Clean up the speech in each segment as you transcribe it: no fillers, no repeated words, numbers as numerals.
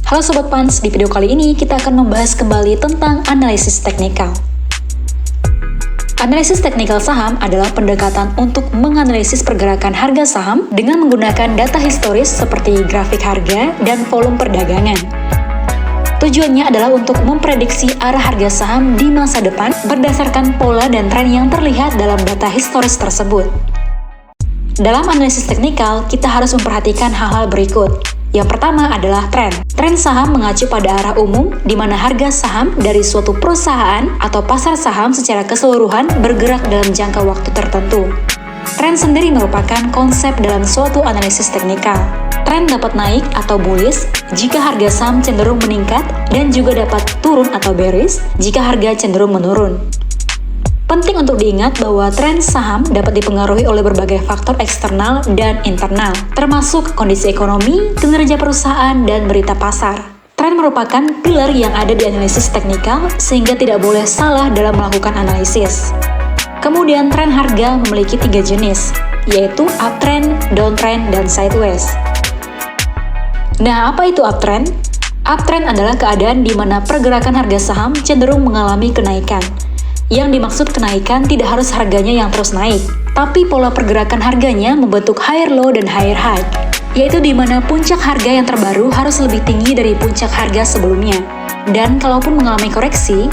Halo Sobat Pans, di video kali ini kita akan membahas kembali tentang analisis teknikal. Analisis teknikal saham adalah pendekatan untuk menganalisis pergerakan harga saham dengan menggunakan data historis seperti grafik harga dan volume perdagangan. Tujuannya adalah untuk memprediksi arah harga saham di masa depan berdasarkan pola dan tren yang terlihat dalam data historis tersebut. Dalam analisis teknikal, kita harus memperhatikan hal-hal berikut. Yang pertama adalah tren. Tren saham mengacu pada arah umum, di mana harga saham dari suatu perusahaan atau pasar saham secara keseluruhan bergerak dalam jangka waktu tertentu. Tren sendiri merupakan konsep dalam suatu analisis teknikal. Tren dapat naik atau bullish jika harga saham cenderung meningkat dan juga dapat turun atau bearish jika harga cenderung menurun. Penting untuk diingat bahwa tren saham dapat dipengaruhi oleh berbagai faktor eksternal dan internal, termasuk kondisi ekonomi, kinerja perusahaan, dan berita pasar. Tren merupakan pilar yang ada di analisis teknikal, sehingga tidak boleh salah dalam melakukan analisis. Kemudian tren harga memiliki 3 jenis, yaitu uptrend, downtrend, dan sideways. Nah, apa itu uptrend? Uptrend adalah keadaan di mana pergerakan harga saham cenderung mengalami kenaikan. Yang dimaksud kenaikan tidak harus harganya yang terus naik, tapi pola pergerakan harganya membentuk higher low dan higher high, yaitu di mana puncak harga yang terbaru harus lebih tinggi dari puncak harga sebelumnya. Dan kalaupun mengalami koreksi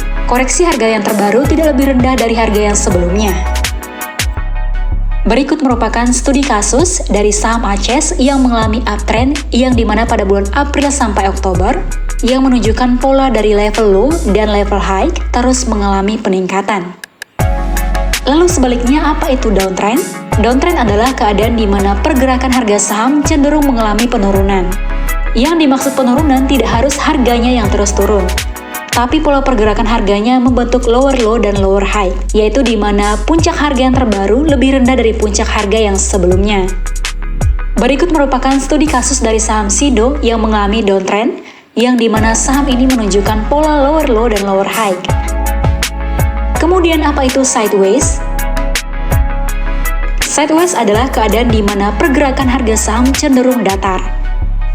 harga yang terbaru tidak lebih rendah dari harga yang sebelumnya. Berikut merupakan studi kasus dari saham ACES yang mengalami uptrend yang dimana pada bulan April sampai Oktober yang menunjukkan pola dari level low dan level high terus mengalami peningkatan. Lalu sebaliknya, apa itu downtrend? Downtrend adalah keadaan di mana pergerakan harga saham cenderung mengalami penurunan. Yang dimaksud penurunan tidak harus harganya yang terus turun, tapi pola pergerakan harganya membentuk lower low dan lower high, yaitu di mana puncak harga yang terbaru lebih rendah dari puncak harga yang sebelumnya. Berikut merupakan studi kasus dari saham SIDO yang mengalami downtrend, yang di mana saham ini menunjukkan pola lower low dan lower high. Kemudian apa itu sideways? Sideways adalah keadaan di mana pergerakan harga saham cenderung datar.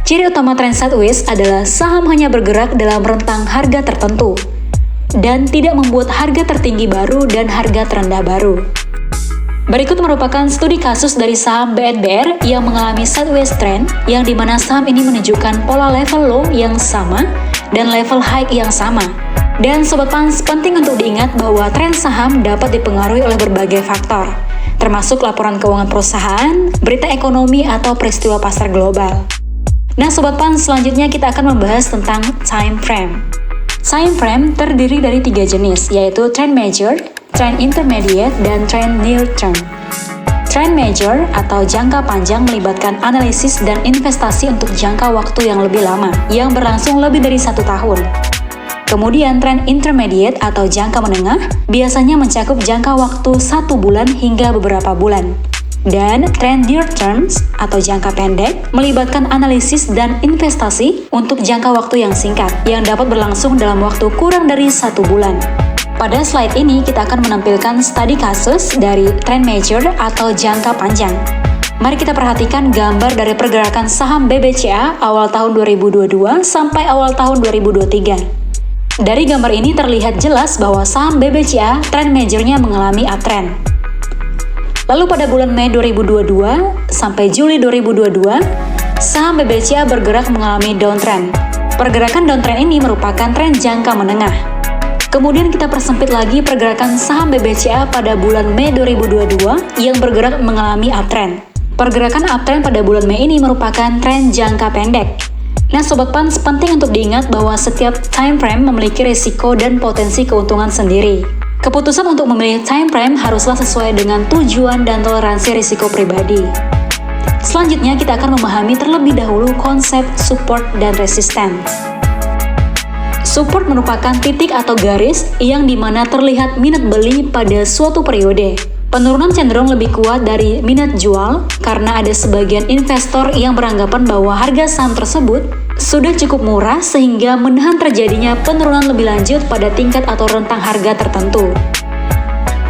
Ciri utama tren sideways adalah saham hanya bergerak dalam rentang harga tertentu dan tidak membuat harga tertinggi baru dan harga terendah baru. Berikut merupakan studi kasus dari saham BNBR yang mengalami sideways trend, yang dimana saham ini menunjukkan pola level low yang sama dan level high yang sama. Dan Sobat Pans, penting untuk diingat bahwa tren saham dapat dipengaruhi oleh berbagai faktor, termasuk laporan keuangan perusahaan, berita ekonomi, atau peristiwa pasar global. Nah Sobat Pans, selanjutnya kita akan membahas tentang time frame. Time frame terdiri dari 3 jenis, yaitu trend major, trend intermediate, dan trend near term. Trend major atau jangka panjang melibatkan analisis dan investasi untuk jangka waktu yang lebih lama, yang berlangsung lebih dari 1 tahun. Kemudian trend intermediate atau jangka menengah biasanya mencakup jangka waktu 1 bulan hingga beberapa bulan. Dan trend near terms atau jangka pendek melibatkan analisis dan investasi untuk jangka waktu yang singkat, yang dapat berlangsung dalam waktu kurang dari 1 bulan. Pada slide ini kita akan menampilkan studi kasus dari trend major atau jangka panjang. Mari kita perhatikan gambar dari pergerakan saham BBCA awal tahun 2022 sampai awal tahun 2023. Dari gambar ini terlihat jelas bahwa saham BBCA trend majornya mengalami uptrend. Lalu pada bulan Mei 2022 sampai Juli 2022, saham BBCA bergerak mengalami downtrend. Pergerakan downtrend ini merupakan tren jangka menengah. Kemudian kita persempit lagi pergerakan saham BBCA pada bulan Mei 2022 yang bergerak mengalami uptrend. Pergerakan uptrend pada bulan Mei ini merupakan tren jangka pendek. Nah Sobat Pans, penting untuk diingat bahwa setiap time frame memiliki risiko dan potensi keuntungan sendiri. Keputusan untuk memilih time frame haruslah sesuai dengan tujuan dan toleransi risiko pribadi. Selanjutnya kita akan memahami terlebih dahulu konsep support dan resistance. Support merupakan titik atau garis yang dimana terlihat minat beli pada suatu periode. Penurunan cenderung lebih kuat dari minat jual karena ada sebagian investor yang beranggapan bahwa harga saham tersebut sudah cukup murah sehingga menahan terjadinya penurunan lebih lanjut pada tingkat atau rentang harga tertentu.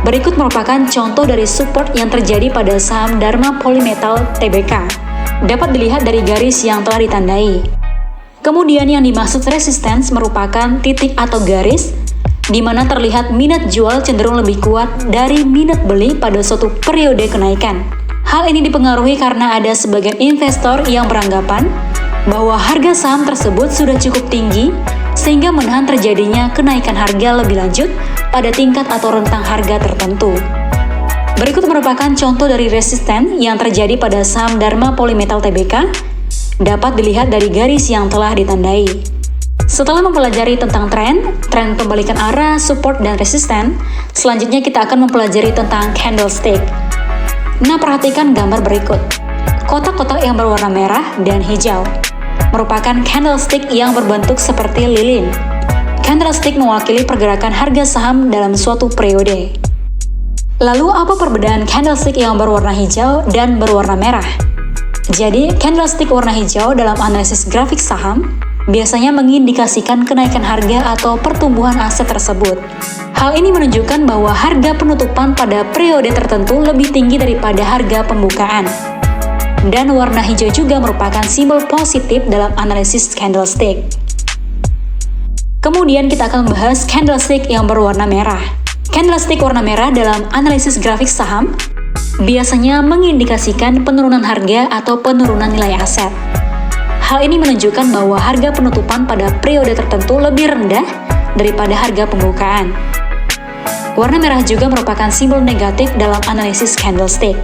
Berikut merupakan contoh dari support yang terjadi pada saham Dharma Polymetal Tbk. Dapat dilihat dari garis yang telah ditandai. Kemudian yang dimaksud resistance merupakan titik atau garis di mana terlihat minat jual cenderung lebih kuat dari minat beli pada suatu periode kenaikan. Hal ini dipengaruhi karena ada sebagian investor yang beranggapan bahwa harga saham tersebut sudah cukup tinggi sehingga menahan terjadinya kenaikan harga lebih lanjut pada tingkat atau rentang harga tertentu. Berikut merupakan contoh dari resisten yang terjadi pada saham Dharma Polymetal Tbk, dapat dilihat dari garis yang telah ditandai. Setelah mempelajari tentang tren pembalikan arah, support, dan resisten, selanjutnya kita akan mempelajari tentang candlestick. Nah, perhatikan gambar berikut. Kotak-kotak yang berwarna merah dan hijau merupakan candlestick yang berbentuk seperti lilin. Candlestick mewakili pergerakan harga saham dalam suatu periode. Lalu, apa perbedaan candlestick yang berwarna hijau dan berwarna merah? Jadi, candlestick warna hijau dalam analisis grafik saham biasanya mengindikasikan kenaikan harga atau pertumbuhan aset tersebut. Hal ini menunjukkan bahwa harga penutupan pada periode tertentu lebih tinggi daripada harga pembukaan. Dan warna hijau juga merupakan simbol positif dalam analisis candlestick. Kemudian kita akan membahas candlestick yang berwarna merah. Candlestick warna merah dalam analisis grafik saham biasanya mengindikasikan penurunan harga atau penurunan nilai aset. Hal ini menunjukkan bahwa harga penutupan pada periode tertentu lebih rendah daripada harga pembukaan. Warna merah juga merupakan simbol negatif dalam analisis candlestick.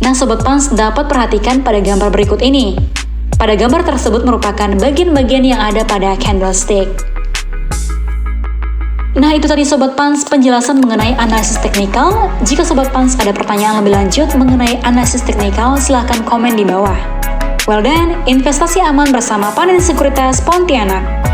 Nah, Sobat Pans dapat perhatikan pada gambar berikut ini. Pada gambar tersebut merupakan bagian-bagian yang ada pada candlestick. Nah, itu tadi Sobat Pans penjelasan mengenai analisis teknikal. Jika Sobat Pans ada pertanyaan lebih lanjut mengenai analisis teknikal, silahkan komen di bawah. Well done, investasi aman bersama Panin Sekuritas Pontianak.